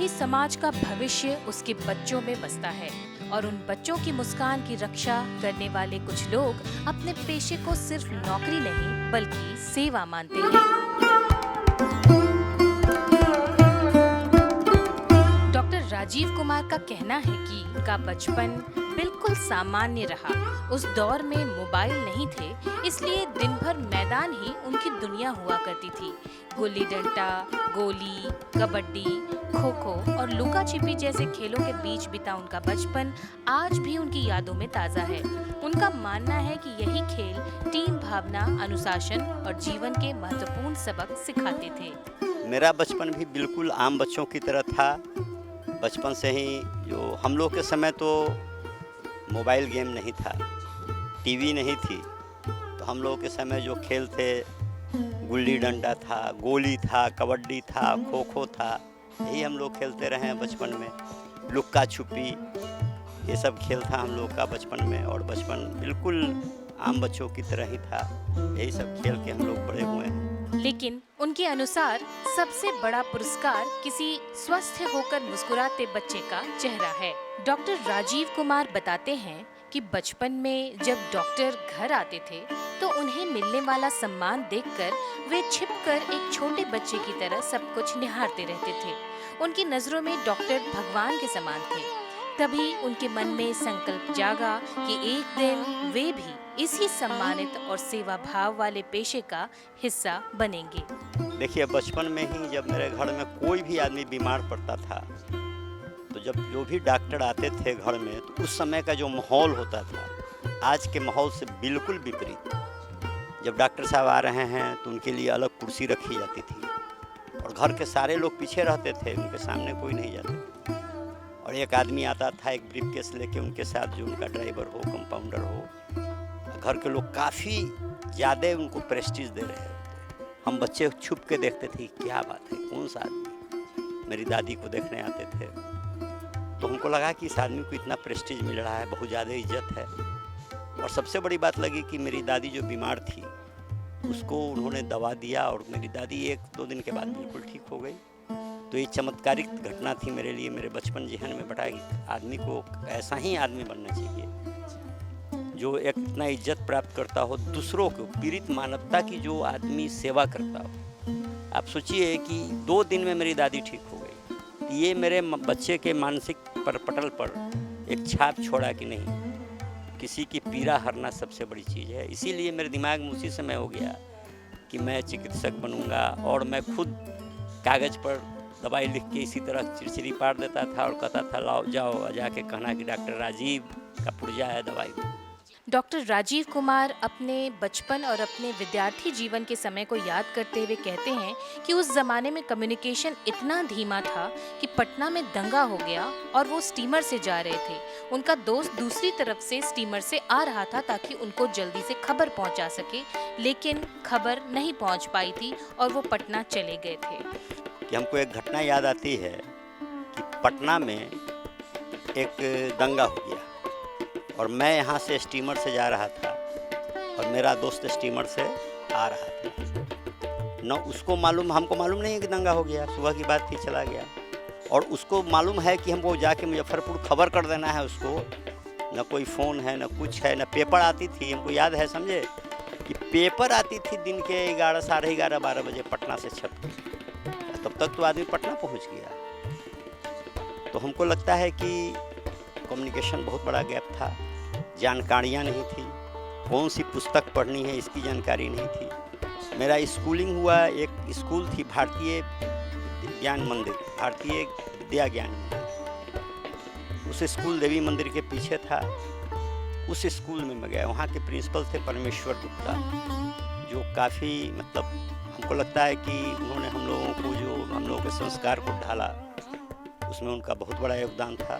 तभी समाज का भविष्य उसके बच्चों में बसता है और उन बच्चों की मुस्कान की रक्षा करने वाले कुछ लोग अपने पेशे को सिर्फ नौकरी नहीं बल्कि सेवा मानते हैं। डॉक्टर राजीव कुमार का कहना है कि उनका बचपन बिल्कुल सामान्य रहा। उस दौर में मोबाइल नहीं थे, इसलिए दिन भर मैदान ही उनकी दुनिया हुआ करती थी। गुल्ली डंडा, गोली, कबड्डी, खो खो और लुका छिपी जैसे खेलों के बीच बीता उनका बचपन आज भी उनकी यादों में ताज़ा है। उनका मानना है कि यही खेल टीम भावना, अनुशासन और जीवन के महत्वपूर्ण सबक सिखाते थे। मेरा बचपन भी बिल्कुल आम बच्चों की तरह था। बचपन से ही जो हम लोग के समय तो मोबाइल गेम नहीं था, टीवी नहीं थी, तो हम लोग के समय जो खेल थे गुल्ली डंडा था, गोली था, कबड्डी था, खो खो था, यही हम लोग खेलते रहे हैं बचपन में। लुक्का छुपी, ये सब खेल था हम लोग का बचपन में, और बचपन बिल्कुल आम बच्चों की तरह ही था। यही सब खेल के हम लोग बड़े हुए हैं। लेकिन उनके अनुसार सबसे बड़ा पुरस्कार किसी स्वस्थ होकर मुस्कुराते बच्चे का चेहरा है। डॉक्टर राजीव कुमार बताते हैं कि बचपन में जब डॉक्टर घर आते थे तो उन्हें मिलने वाला सम्मान देखकर वे छिपकर एक छोटे बच्चे की तरह सब कुछ निहारते रहते थे। उनकी नजरों में डॉक्टर भगवान के समान थे। तभी उनके मन में संकल्प जागा कि एक दिन वे भी इसी सम्मानित और सेवा भाव वाले पेशे का हिस्सा बनेंगे। देखिए, बचपन में ही जब मेरे घर में कोई भी आदमी बीमार पड़ता था, तो जब जो भी डॉक्टर आते थे घर में, तो उस समय का जो माहौल होता था आज के माहौल से बिल्कुल विपरीत। जब डॉक्टर साहब आ रहे हैं तो उनके लिए अलग कुर्सी रखी जाती थी और घर के सारे लोग पीछे रहते थे, उनके सामने कोई नहीं जाते। और एक आदमी आता था एक ब्रीफकेस लेके, उनके साथ जो उनका ड्राइवर हो, कंपाउंडर हो। घर के लोग काफ़ी ज़्यादा उनको प्रेस्टीज दे रहे होते। हम बच्चे छुप के देखते थे क्या बात है, कौन सा आदमी। मेरी दादी को देखने आते थे तो हमको लगा कि इस आदमी को इतना प्रेस्टीज मिल रहा है, बहुत ज़्यादा इज्जत है। और सबसे बड़ी बात लगी कि मेरी दादी जो बीमार थी उसको उन्होंने दवा दिया और मेरी दादी 1-2 दिन के बाद बिल्कुल ठीक हो गई। तो ये चमत्कारिक घटना थी मेरे लिए। मेरे बचपन जहन में बैठा कि आदमी को ऐसा ही आदमी बनना चाहिए जो एक इतना इज्जत प्राप्त करता हो, दूसरों को पीड़ित मानवता की जो आदमी सेवा करता हो। आप सोचिए कि 2 दिन में मेरी दादी ठीक हो गई। ये मेरे बच्चे के मानसिक पटल पर एक छाप छोड़ा कि नहीं, किसी की पीड़ा हरना सबसे बड़ी चीज़ है। इसीलिए मेरे दिमाग में उसी समय हो गया कि मैं चिकित्सक बनूंगा, और मैं खुद कागज़ पर दवाई लिख के इसी तरह चिरचिरी पार देता था और कहता था लाओ जाओ, जाके कहना कि डॉक्टर राजीव का पुर्जा है, दवाई दो। डॉक्टर राजीव कुमार अपने बचपन और अपने विद्यार्थी जीवन के समय को याद करते हुए कहते हैं कि उस जमाने में कम्युनिकेशन इतना धीमा था कि पटना में दंगा हो गया और वो स्टीमर से जा रहे थे। उनका दोस्त दूसरी तरफ से स्टीमर से आ रहा था ताकि उनको जल्दी से खबर पहुंचा सके, लेकिन खबर नहीं पहुंच पाई थी और वो पटना चले गए थे। कि हमको एक घटना याद आती है कि पटना में एक दंगा हो गया और मैं यहाँ से स्टीमर से जा रहा था और मेरा दोस्त स्टीमर से आ रहा था। न उसको मालूम, हमको मालूम नहीं है कि दंगा हो गया। सुबह की बात थी, चला गया। और उसको मालूम है कि हमको जाके मुजफ्फरपुर खबर कर देना है उसको। न कोई फ़ोन है, न कुछ है, न पेपर आती थी। हमको याद है, समझे, कि पेपर आती थी दिन के 11, साढ़े 11, 12 बजे पटना से छप के। तब तक तो आदमी पटना पहुँच गया। तो हमको लगता है कि कम्युनिकेशन बहुत बड़ा गैप था। जानकारियाँ नहीं थी, कौन सी पुस्तक पढ़नी है इसकी जानकारी नहीं थी। मेरा स्कूलिंग हुआ, एक स्कूल थी भारतीय ज्ञान मंदिर, भारतीय विद्या ज्ञान मंदिर। उस स्कूल देवी मंदिर के पीछे था। उस स्कूल में मैं गया। वहाँ के प्रिंसिपल थे परमेश्वर गुप्ता, जो काफ़ी मतलब हमको लगता है कि उन्होंने हम लोगों को, जो हम लोगों के संस्कार को ढाला, उसमें उनका बहुत बड़ा योगदान था।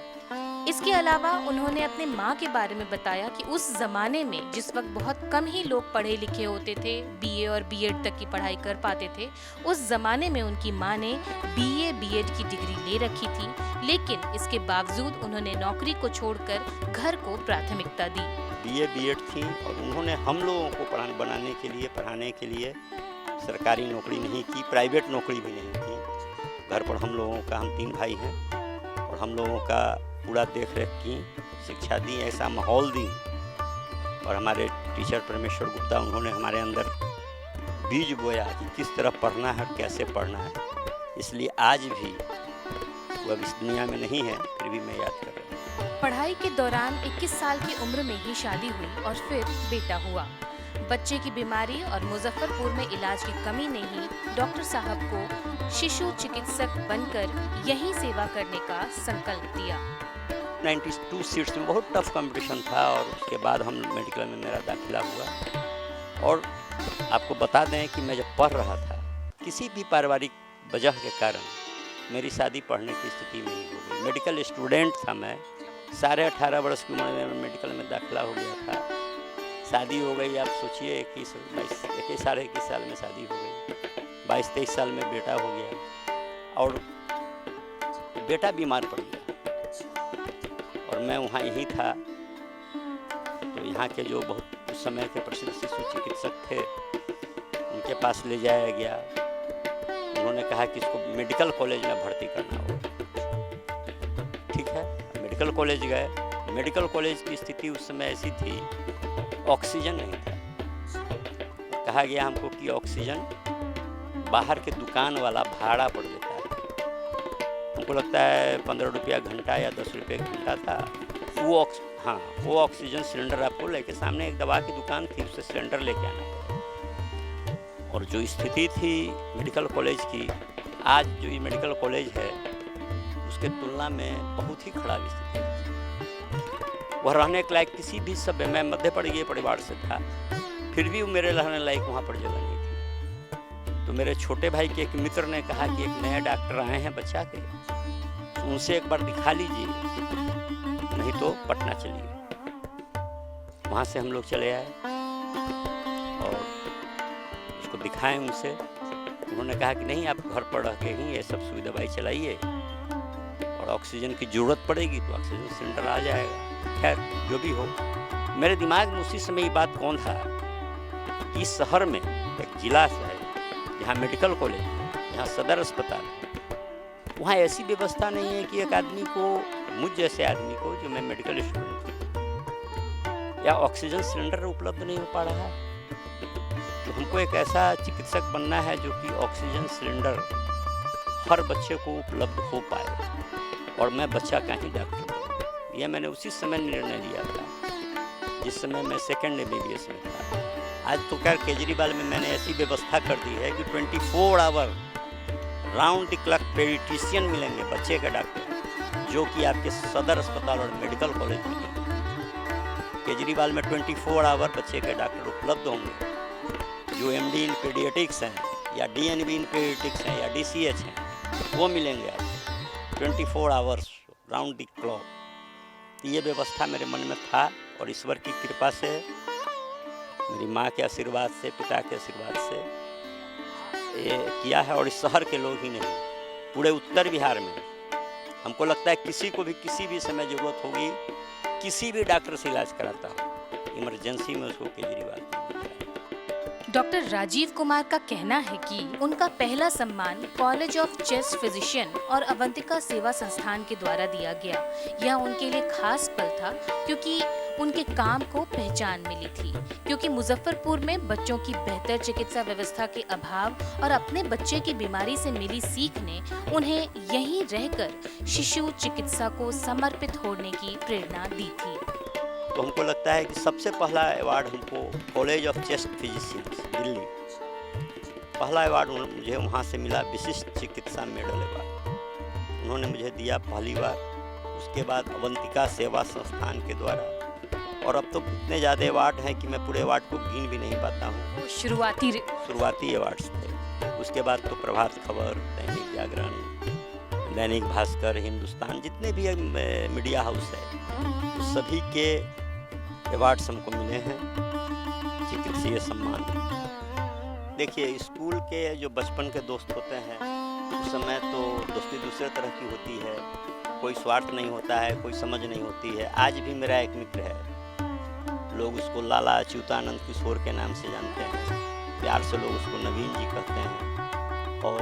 इसके अलावा उन्होंने अपने माँ के बारे में बताया कि उस जमाने में जिस वक्त बहुत कम ही लोग पढ़े लिखे होते थे, बीए और बीएड तक की पढ़ाई कर पाते थे, उस जमाने में उनकी माँ ने बीए बीएड की डिग्री ले रखी थी, लेकिन इसके बावजूद उन्होंने नौकरी को छोड़कर घर को प्राथमिकता दी। बीए बीएड थी और उन्होंने हम लोगों को पढ़ाने के लिए सरकारी नौकरी नहीं की, प्राइवेट नौकरी भी नहीं की। घर पर हम लोगों का, हम 3 भाई हैं और हम लोगों का पूरा देख रेख की, शिक्षा दी, ऐसा माहौल दी। और हमारे टीचर परमेश्वर गुप्ता, उन्होंने हमारे अंदर बीज बोया कि किस तरह पढ़ना है, कैसे पढ़ना है। इसलिए आज भी वो अब इस दुनिया में नहीं है, फिर भी मैं याद कर रहा हूँ। पढ़ाई के दौरान 21 साल की उम्र में ही शादी हुई और फिर बेटा हुआ। बच्चे की बीमारी और मुजफ्फरपुर में इलाज की कमी ने ही डॉक्टर साहब को शिशु चिकित्सक बनकर यही सेवा करने का संकल्प दिया। 92 सीट्स में बहुत टफ कंपटीशन था और उसके बाद हम मेडिकल में मेरा दाखिला हुआ। और आपको बता दें कि मैं जब पढ़ रहा था, किसी भी पारिवारिक वजह के कारण मेरी शादी पढ़ने की स्थिति में ही हो गई। मेडिकल स्टूडेंट था मैं, 18.5 वर्ष की उम्र में मेडिकल में दाखिला हो गया था। शादी हो गई, आप सोचिए 21 साल में शादी हो गई, 22-23 साल में बेटा हो गया और बेटा बीमार पड़ गया और मैं वहाँ यहीं था। तो यहाँ के जो बहुत उस समय के प्रसिद्ध शिशु चिकित्सक थे, उनके पास ले जाया गया। उन्होंने कहा कि इसको मेडिकल कॉलेज में भर्ती करना होगा। ठीक है, मेडिकल कॉलेज गए। मेडिकल कॉलेज की स्थिति उस समय ऐसी थी, ऑक्सीजन नहीं था। कहा गया हमको कि ऑक्सीजन बाहर के दुकान वाला भाड़ा पड़ देता है। हमको लगता है 15 रुपया घंटा या 10 रुपये घंटा था। वो ऑक्सीजन सिलेंडर आपको लेके, सामने एक दवा की दुकान थी, उससे सिलेंडर लेके आना पड़ा। और जो स्थिति थी मेडिकल कॉलेज की, आज जो ये मेडिकल कॉलेज है उसके तुलना में बहुत ही खराब स्थिति है। वह रहने के लायक किसी भी सभ्य, मैं मध्य वर्गीय परिवार से था, फिर भी वो मेरे रहने लायक वहाँ पर जगह नहीं थी। तो मेरे छोटे भाई के एक मित्र ने कहा कि एक नया डॉक्टर आए हैं बच्चा के, तो उनसे एक बार दिखा लीजिए, नहीं तो पटना चलिए। वहाँ से हम लोग चले आए और उसको दिखाएं उनसे। उन्होंने कहा कि नहीं, आप घर पर रह के ही ये सब सुई दवाई चलाइए और ऑक्सीजन की ज़रूरत पड़ेगी तो ऑक्सीजन सिलेंडर आ जाएगा। खैर जो भी हो, मेरे दिमाग में उसी समय ये बात कौन था कि इस शहर में एक जिला है जहाँ मेडिकल कॉलेज है, जहाँ सदर अस्पताल है, वहाँ ऐसी व्यवस्था नहीं है कि एक आदमी को, मुझ जैसे आदमी को जो मैं मेडिकल स्टूडेंट हूँ, या ऑक्सीजन सिलेंडर उपलब्ध नहीं हो पा रहा। तो हमको एक ऐसा चिकित्सक बनना है जो कि ऑक्सीजन सिलेंडर हर बच्चे को उपलब्ध हो पाए और मैं बच्चा का ही डॉक्टर बनूं। यह मैंने उसी समय निर्णय लिया था जिस समय मैं सेकेंड MBBS में था। आज तो खैर केजरीवाल में मैंने ऐसी व्यवस्था कर दी है कि 24 hour round the clock paediatrician मिलेंगे, बच्चे के डॉक्टर, जो कि आपके सदर अस्पताल और मेडिकल कॉलेज में मिलेंगे। केजरीवाल में 24 आवर बच्चे के डॉक्टर उपलब्ध होंगे, जो MD इन पीडियाट्रिक्स हैं या DNB इन पीडियाट्रिक्स हैं या DCH हैं, वो मिलेंगे आपको 24 आवर्स राउंड द क्लॉक। तो ये व्यवस्था मेरे मन में था और ईश्वर की कृपा से, मेरी माँ के आशीर्वाद से, पिता के आशीर्वाद से ये किया है। और इस शहर के लोग ही नहीं, पूरे उत्तर बिहार में हमको लगता है किसी को भी किसी भी समय ज़रूरत होगी, किसी भी डॉक्टर से इलाज कराता हो, इमरजेंसी में उसको केजरीवाल मिल जाए। डॉक्टर राजीव कुमार का कहना है कि उनका पहला सम्मान कॉलेज ऑफ चेस्ट फिजिशियन और अवंतिका सेवा संस्थान के द्वारा दिया गया। यह उनके लिए खास पल था क्योंकि उनके काम को पहचान मिली थी, क्योंकि मुजफ्फरपुर में बच्चों की बेहतर चिकित्सा व्यवस्था के अभाव और अपने बच्चे की बीमारी से मिली सीख ने उन्हें यहीं रहकर शिशु चिकित्सा को समर्पित होने की प्रेरणा दी थी। तो हमको लगता है कि सबसे पहला अवार्ड हमको college of chest physicians Delhi, पहला अवार्ड मुझे वहाँ से मिला, विशिष्ट चिकित्सा मेडल अवार्ड उन्होंने मुझे दिया पहली बार। उसके बाद अवंतिका सेवा संस्थान के द्वारा, और अब तो इतने ज़्यादा अवार्ड हैं कि मैं पूरे अवार्ड को गिन भी नहीं पाता हूँ। शुरुआती अवार्ड्स थे। उसके बाद तो प्रभात खबर, दैनिक जागरण, दैनिक भास्कर, हिंदुस्तान, जितने भी मीडिया हाउस है, सभी के अवार्ड्स हमको मिले हैं, चिकित्सीय सम्मान। देखिए, स्कूल के जो बचपन के दोस्त होते हैं, उस समय तो दोस्ती दूसरे तरह की होती है, कोई स्वार्थ नहीं होता है, कोई समझ नहीं होती है। आज भी मेरा एक मित्र है, लोग उसको लाला अच्युतानंद किशोर के नाम से जानते हैं, प्यार से लोग उसको नवीन जी कहते हैं, और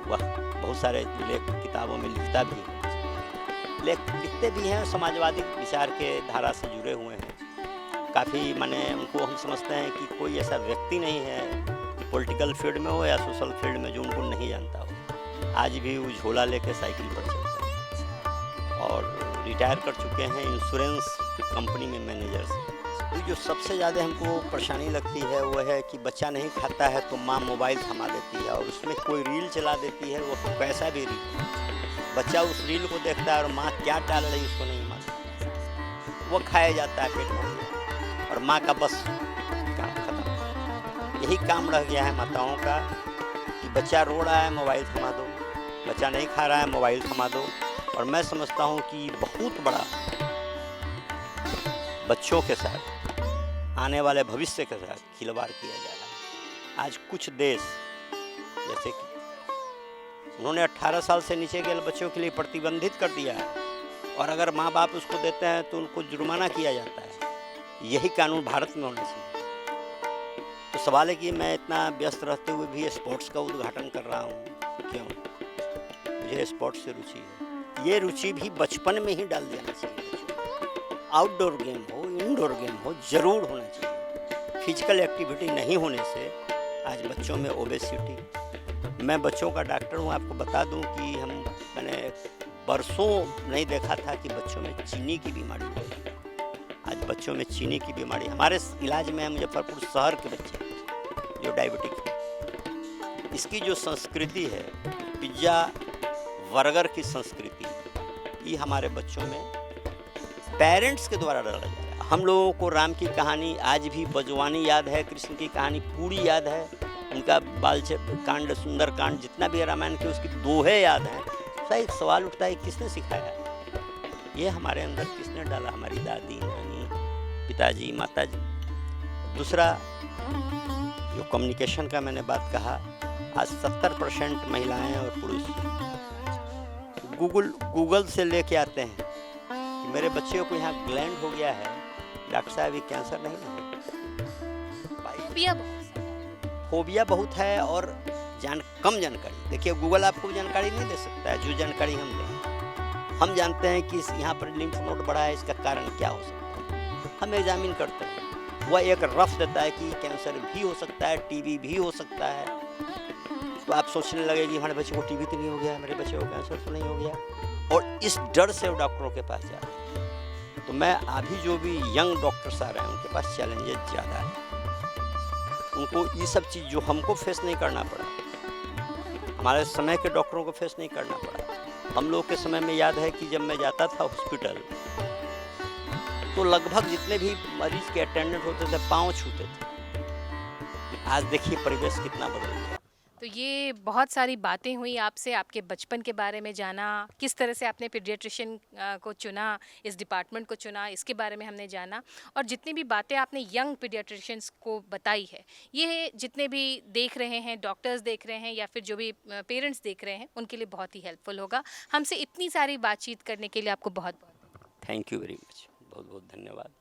वह बहुत सारे लेख किताबों में लिखता भी है, लिखते भी हैं, समाजवादी विचार के धारा से जुड़े हुए हैं काफ़ी। माने उनको हम समझते हैं कि कोई ऐसा व्यक्ति नहीं है पॉलिटिकल फील्ड में हो या सोशल फील्ड में जो उनको नहीं जानता हो। आज भी वो झोला लेके साइकिल पर चलते हैं और रिटायर कर चुके हैं इंश्योरेंस कंपनी में मैनेजर से। तो जो सबसे ज़्यादा हमको परेशानी लगती है वो है कि बच्चा नहीं खाता है तो माँ मोबाइल थमा देती है और उसमें कोई रील चला देती है, वो कैसा भी रील, बच्चा उस रील को देखता है और माँ क्या डाल रही उसको नहीं मालूम, वो खाया जाता है पेट में और माँ का बस काम खत्म। यही काम रह गया है माताओं का कि बच्चा रो रहा है मोबाइल थमा दो, बच्चा नहीं खा रहा है मोबाइल थमा दो। और मैं समझता हूँ कि बहुत बड़ा बच्चों के साथ, आने वाले भविष्य के साथ खिलवाड़ किया जा रहा है। आज कुछ देश जैसे कि उन्होंने 18 साल से नीचे के बच्चों के लिए प्रतिबंधित कर दिया है और अगर माँ बाप उसको देते हैं तो उनको जुर्माना किया जाता है। यही कानून भारत में होना चाहिए। तो सवाल है कि मैं इतना व्यस्त रहते हुए भी स्पोर्ट्स का उद्घाटन कर रहा हूँ, क्यों? मुझे स्पोर्ट्स से रुचि है। ये रुचि भी बचपन में ही डाल देना चाहिए। आउटडोर गेम हो, इंडोर गेम हो, ज़रूर होना चाहिए। फिजिकल एक्टिविटी नहीं होने से आज बच्चों में ओबेसिटी। मैं बच्चों का डॉक्टर हूँ, आपको बता दूँ कि मैंने बरसों नहीं देखा था कि बच्चों में चीनी की बीमारी हो। आज बच्चों में चीनी की बीमारी हमारे इलाज में है। मुजफ्फरपुर शहर के बच्चे जो डायबिटिक है, इसकी जो संस्कृति है, पिज्ज़ा बर्गर की संस्कृति, ये हमारे बच्चों में पेरेंट्स के द्वारा डाला जा रहा है। हम लोगों को राम की कहानी आज भी बजवानी याद है, कृष्ण की कहानी पूरी याद है, उनका बाल कांड, सुंदर कांड, जितना भी रामायण के उसकी दोहे याद हैं। सही सवाल उठता है किसने सिखाया? ये हमारे अंदर किसने डाला? हमारी दादी, नानी, पिताजी, माताजी। दूसरा जो कम्युनिकेशन का मैंने बात कहा, आज 70% महिलाएं और पुरुष गूगल से लेके आते हैं कि मेरे बच्चे को यहाँ ग्लैंड हो गया है, डॉक्टर साहब ये कैंसर नहीं है। फोबिया बहुत है और कम जानकारी। देखिए गूगल आपको जानकारी नहीं दे सकता है जो जानकारी हम दें। हम जानते हैं कि यहाँ पर लिम्फ नोड बढ़ा है, इसका कारण क्या हो सकता है। हम एग्जामिन करते हैं, वह एक रफ देता है कि कैंसर भी हो सकता है, टीबी भी हो सकता है। तो आप सोचने लगे कि हमारे बच्चे को टीबी तो नहीं हो गया, मेरे बच्चे को कैंसर तो नहीं हो गया, और इस डर से वो डॉक्टरों के पास जा रहे हैं। तो मैं अभी जो भी यंग डॉक्टर्स आ रहे हैं उनके पास चैलेंजेस ज़्यादा है। उनको ये सब चीज़ जो हमको फेस नहीं करना पड़ा, हमारे समय के डॉक्टरों को फेस नहीं करना पड़ा। हम लोग के समय में याद है कि जब मैं जाता था हॉस्पिटल तो लगभग जितने भी मरीज के अटेंडेंट होते थे पाँव छूते थे। आज देखिए परिवेश कितना बदल गया। तो ये बहुत सारी बातें हुई आपसे, आपके बचपन के बारे में जाना, किस तरह से आपने पीडियाट्रिशियन को चुना, इस डिपार्टमेंट को चुना, इसके बारे में हमने जाना। और जितनी भी बातें आपने यंग पीडियाट्रिशियंस को बताई है, ये जितने भी देख रहे हैं, डॉक्टर्स देख रहे हैं या फिर जो भी पेरेंट्स देख रहे हैं, उनके लिए बहुत ही हेल्पफुल होगा। हमसे इतनी सारी बातचीत करने के लिए आपको बहुत बहुत थैंक यू वेरी मच, बहुत बहुत धन्यवाद।